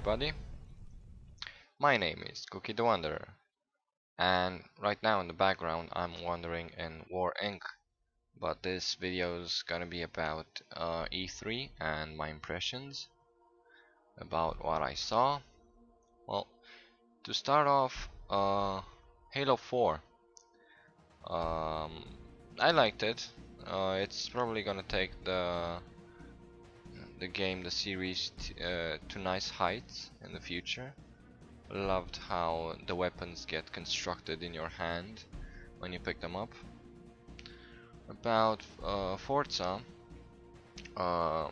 everybody. My name is Cookie the Wanderer, and right now in the background I'm wandering in War Inc. But this video is gonna be about E3 and my impressions about what I saw. Well, to start off, Halo 4. I liked it. It's probably gonna take the game, the series, to nice heights in the future. Loved how the weapons get constructed in your hand when you pick them up. About Forza, I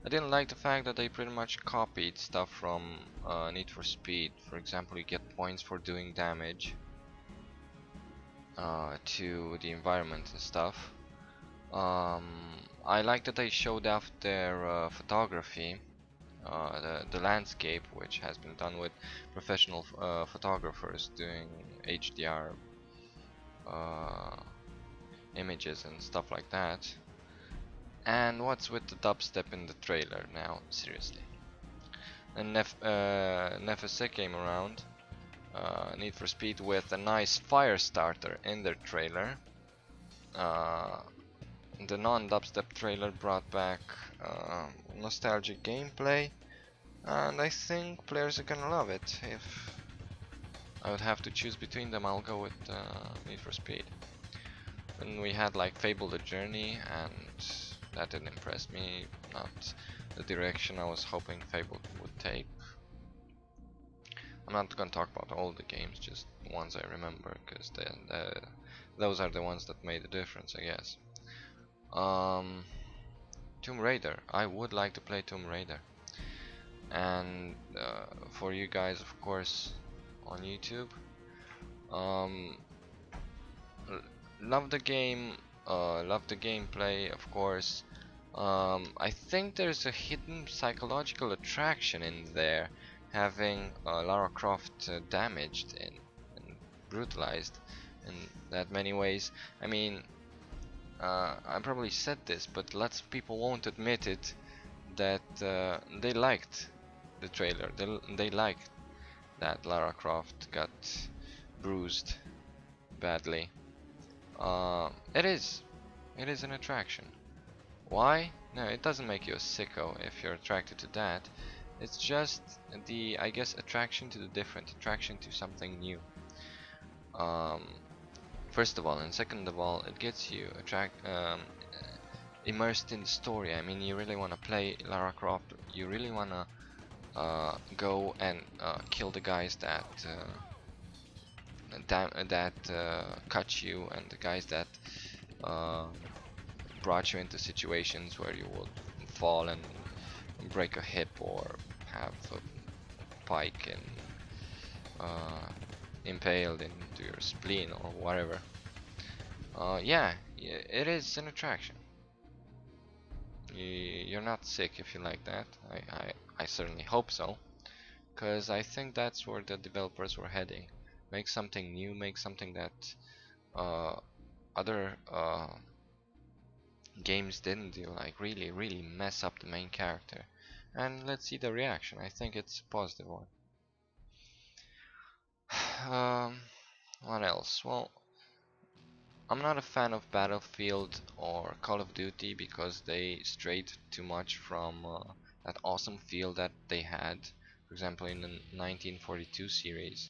didn't like the fact that they pretty much copied stuff from Need for Speed. For example, you get points for doing damage to the environment and stuff. I like that they showed off their photography, the landscape, which has been done with professional photographers doing HDR images and stuff like that. And what's with the dubstep in the trailer now? Seriously. And Nefese came around, Need for Speed, with a nice fire starter in their trailer. The non-dubstep trailer brought back nostalgic gameplay, and I think players are gonna love it. If I would have to choose between them, I'll go with Need for Speed. And we had like Fable the Journey, and that didn't impress me, not the direction I was hoping Fable would take. I'm not gonna talk about all the games, just the ones I remember, because those are the ones that made the difference, I guess. Tomb Raider. I would like to play Tomb Raider. And for you guys, of course, on YouTube, love the game, love the gameplay, of course. I think there's a hidden psychological attraction in there, having Lara Croft damaged and brutalized in that many ways. I mean, I probably said this, but lots of people won't admit it, that they liked the trailer. They liked that Lara Croft got bruised badly. It is an attraction. Why? No, it doesn't make you a sicko if you're attracted to that. It's just the, I guess, attraction to the different, attraction to something new. First of all, and second of all, it gets you immersed in the story. I mean, you really want to play Lara Croft. You really want to go and kill the guys that cut you, and the guys that brought you into situations where you would fall and break a hip or have a pike and impaled into your spleen or whatever. Yeah, it is an attraction. You're not sick if you like that. I certainly hope so, because I think that's where the developers were heading. Make something new, make something that other games didn't do, like really mess up the main character. And let's see the reaction. I think it's a positive one. What else? Well, I'm not a fan of Battlefield or Call of Duty because they strayed too much from that awesome feel that they had. For example, in the 1942 series,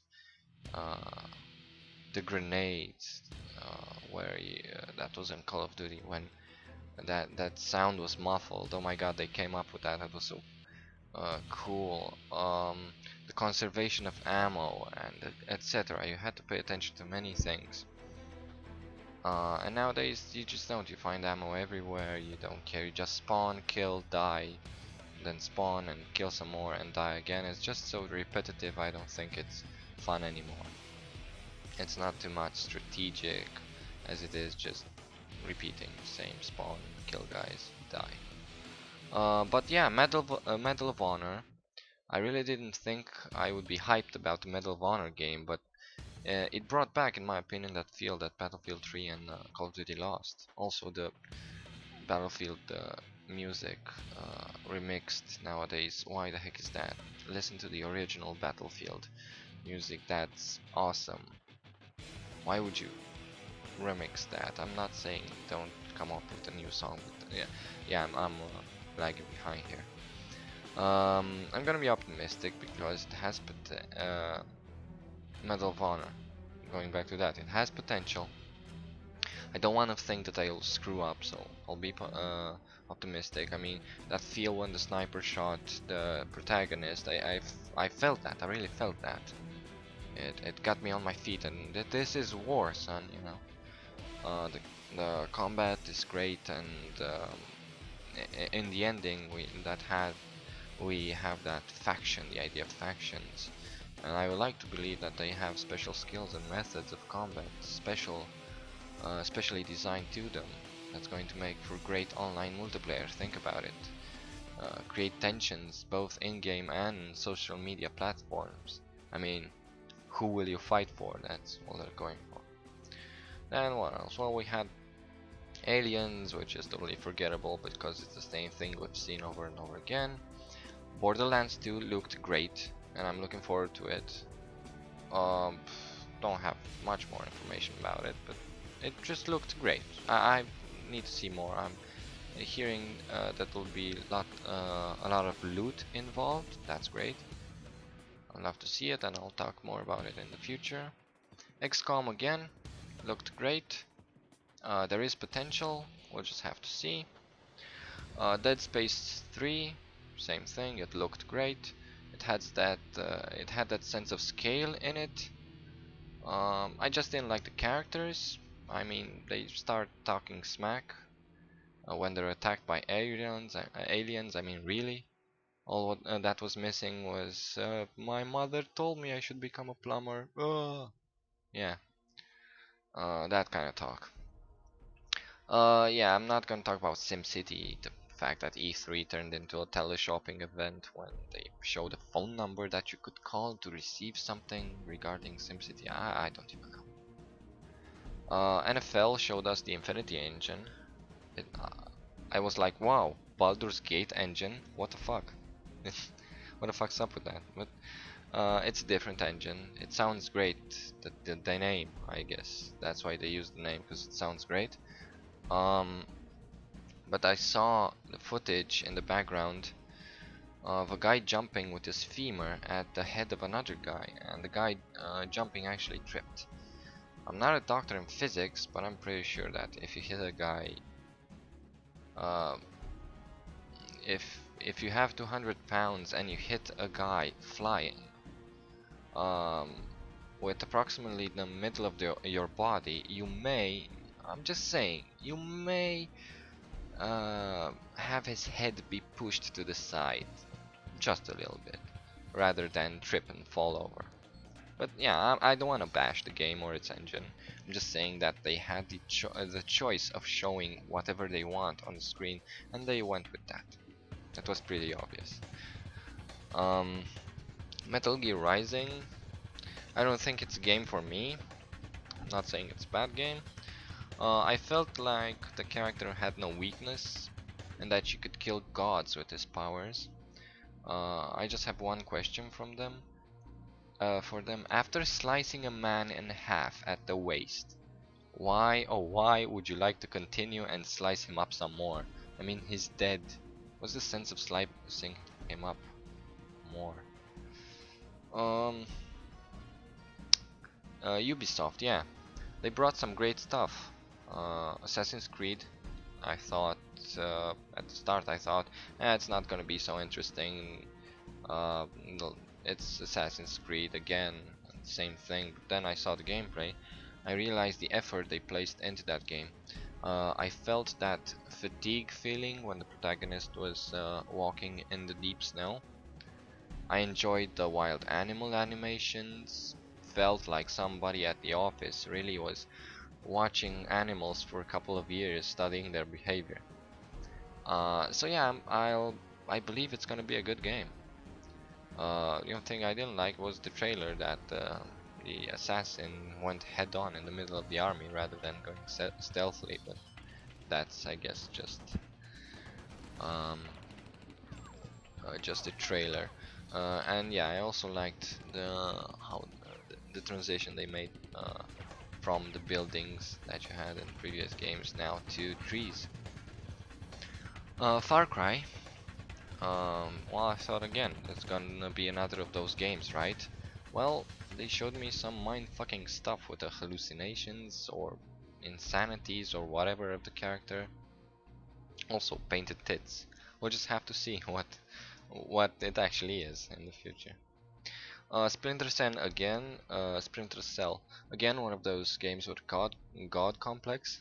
the grenades, that was in Call of Duty, when that sound was muffled. Oh my god, they came up with that. That was so cool. The conservation of ammo and etc. You had to pay attention to many things. And nowadays you just don't. You find ammo everywhere. You don't care. You just spawn, kill, die, then spawn and kill some more and die again. It's just so repetitive. I don't think it's fun anymore. It's not too much strategic as it is just repeating same spawn, kill guys, die. But yeah, Medal of Honor. I really didn't think I would be hyped about the Medal of Honor game, but it brought back, in my opinion, that feel that Battlefield 3 and Call of Duty lost. Also, the Battlefield music remixed nowadays. Why the heck is that? Listen to the original Battlefield music. That's awesome. Why would you remix that? I'm not saying don't come up with a new song, but yeah, I'm lagging behind here. I'm gonna be optimistic because it has Medal of Honor. Going back to that, it has potential. I don't want to think that I'll screw up, so I'll be optimistic. I mean, that feel when the sniper shot the protagonist, I felt that. I really felt that. It got me on my feet, and this is war, son. You know, the combat is great, and in the ending we have that faction, the idea of factions, and I would like to believe that they have special skills and methods of combat, specially designed to them. That's going to make for great online multiplayer. Think about it. Create tensions both in-game and social media platforms. I mean, who will you fight for? That's what they're going for. Then what else? Well, we had Aliens, which is totally forgettable because it's the same thing we've seen over and over again. Borderlands 2 looked great, and I'm looking forward to it. Don't have much more information about it, but it just looked great. I need to see more. I'm hearing that will be a lot of loot involved. That's great. I'd love to see it, and I'll talk more about it in the future. XCOM again looked great. There is potential. We'll just have to see. Dead Space 3, same thing. It looked great. It had that sense of scale in it. I just didn't like the characters. I mean, they start talking smack when they're attacked by aliens. I mean, really? All what that was missing was my mother told me I should become a plumber. Yeah, that kind of talk. Yeah, I'm not gonna talk about SimCity. The fact that E3 turned into a teleshopping event when they showed a phone number that you could call to receive something regarding SimCity. I don't even know. NFL showed us the Infinity engine. I was like, wow, Baldur's Gate engine. What the fuck? What the fuck's up with that? But it's a different engine. It sounds great. The name, I guess. That's why they use the name, because it sounds great. But I saw the footage in the background of a guy jumping with his femur at the head of another guy, and the guy jumping actually tripped. I'm not a doctor in physics, but I'm pretty sure that if you hit a guy, uh, if you have 200 pounds and you hit a guy flying, with approximately the middle of your body, you may, I'm just saying, you may have his head be pushed to the side just a little bit rather than trip and fall over. But yeah, I don't want to bash the game or its engine. I'm just saying that they had the choice of showing whatever they want on the screen, and they went with that. That was pretty obvious. Metal Gear Rising, I don't think it's a game for me. I'm not saying it's a bad game. I felt like the character had no weakness and that you could kill gods with his powers. I just have one question from them. For them, after slicing a man in half at the waist, why, oh why would you like to continue and slice him up some more? I mean, he's dead. What's the sense of slicing him up more? Ubisoft, yeah, they brought some great stuff. Assassin's Creed, I thought at the start I thought it's not gonna be so interesting. It's Assassin's Creed again, same thing. But then I saw the gameplay. I realized the effort they placed into that game. I felt that fatigue feeling when the protagonist was walking in the deep snow. I enjoyed the wild animal animations. Felt like somebody at the office really was watching animals for a couple of years, studying their behavior. So yeah, I believe it's gonna be a good game. The only thing I didn't like was the trailer that the assassin went head on in the middle of the army rather than going stealthily, but that's, I guess, just Um, just a trailer. And yeah, I also liked the transition they made from the buildings that you had in previous games now to trees. Far Cry. Well, I thought again, it's gonna be another of those games, right? Well, they showed me some mind-fucking stuff with the hallucinations or insanities or whatever of the character. Also, painted tits. We'll just have to see what it actually is in the future. Splinter Cell again. Splinter Cell again. One of those games with God complex.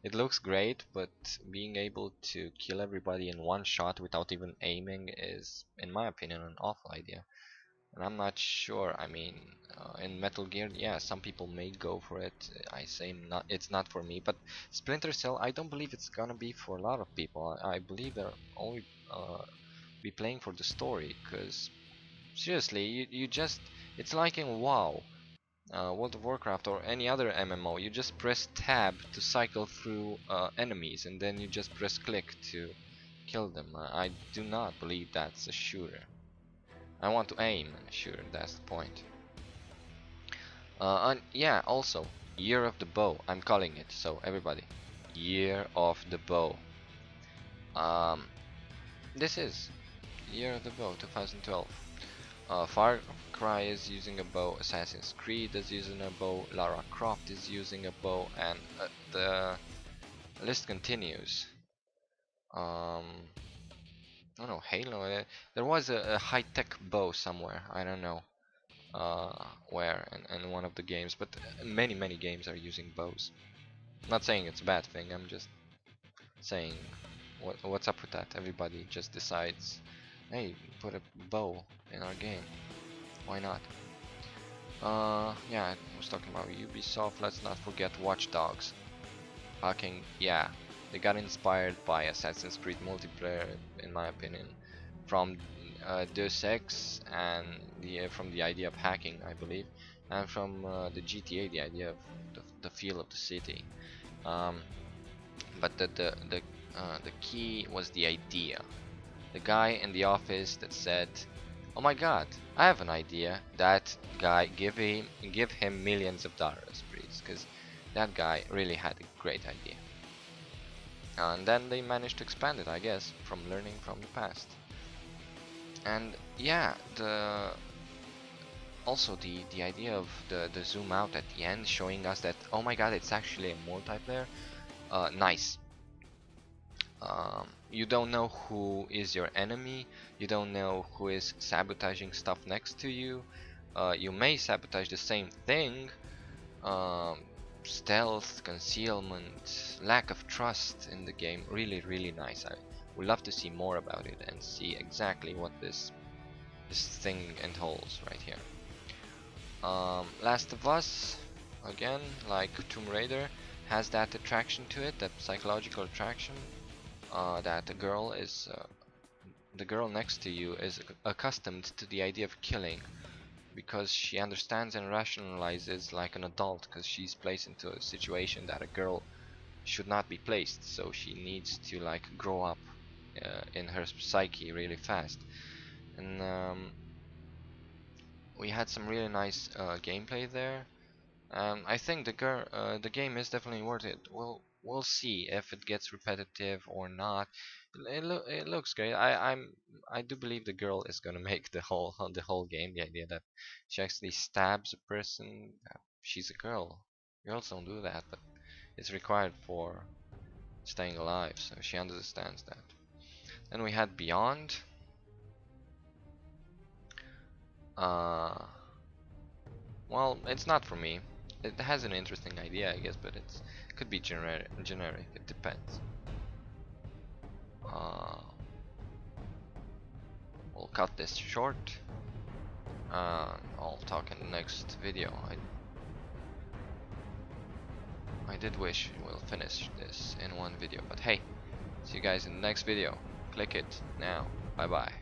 It looks great, but being able to kill everybody in one shot without even aiming is, in my opinion, an awful idea. And I'm not sure. I mean, in Metal Gear, yeah, some people may go for it. I say not, it's not for me. But Splinter Cell, I don't believe it's gonna be for a lot of people. I believe they're only be playing for the story. Cause seriously, you just, it's like in WoW, World of Warcraft, or any other MMO. You just press tab to cycle through enemies, and then you just press click to kill them. I do not believe that's a shooter. I want to aim in a shooter, that's the point. And yeah, also, Year of the Bow, I'm calling it, so everybody, Year of the Bow. Um, this is Year of the Bow 2012. Far Cry is using a bow, Assassin's Creed is using a bow, Lara Croft is using a bow, and the list continues. I don't know, Halo, there was a high-tech bow somewhere, I don't know where, in one of the games, but many games are using bows. I'm not saying it's a bad thing, I'm just saying what's up with that. Everybody just decides, hey, put a bow in our game, why not? Yeah, I was talking about Ubisoft. Let's not forget Watch Dogs. Fucking yeah, they got inspired by Assassin's Creed multiplayer, in my opinion, from Deus Ex, and from the idea of hacking, I believe, and from the GTA, the idea of the feel of the city. Um, but the key was the idea. The guy in the office that said, "Oh my God, I have an idea." That guy, give him millions of dollars, please, because that guy really had a great idea. And then they managed to expand it, I guess, from learning from the past. And yeah, also the idea of the zoom out at the end, showing us that, oh my God, it's actually a multiplayer. Nice. You don't know who is your enemy, you don't know who is sabotaging stuff next to you. You may sabotage the same thing. um, Stealth, concealment, lack of trust in the game, really nice. I would love to see more about it and see exactly what this thing entails right here. Last of Us, again, like Tomb Raider, has that attraction to it, that psychological attraction. That the girl next to you is accustomed to the idea of killing, because she understands and rationalizes like an adult, because she's placed into a situation that a girl should not be placed, so she needs to like grow up in her psyche really fast. And we had some really nice gameplay there. I think the game is definitely worth it. We'll see if it gets repetitive or not. It looks great. I do believe the girl is gonna make the whole game. The idea that she actually stabs a person. She's a girl. Girls don't do that, but it's required for staying alive, so she understands that. Then we had Beyond. Uh, well, it's not for me. It has an interesting idea, I guess, but it could be generic. It depends. Uh, we'll cut this short. I'll talk in the next video. I did wish we'll finish this in one video, but hey, see you guys in the next video. Click it now. Bye bye.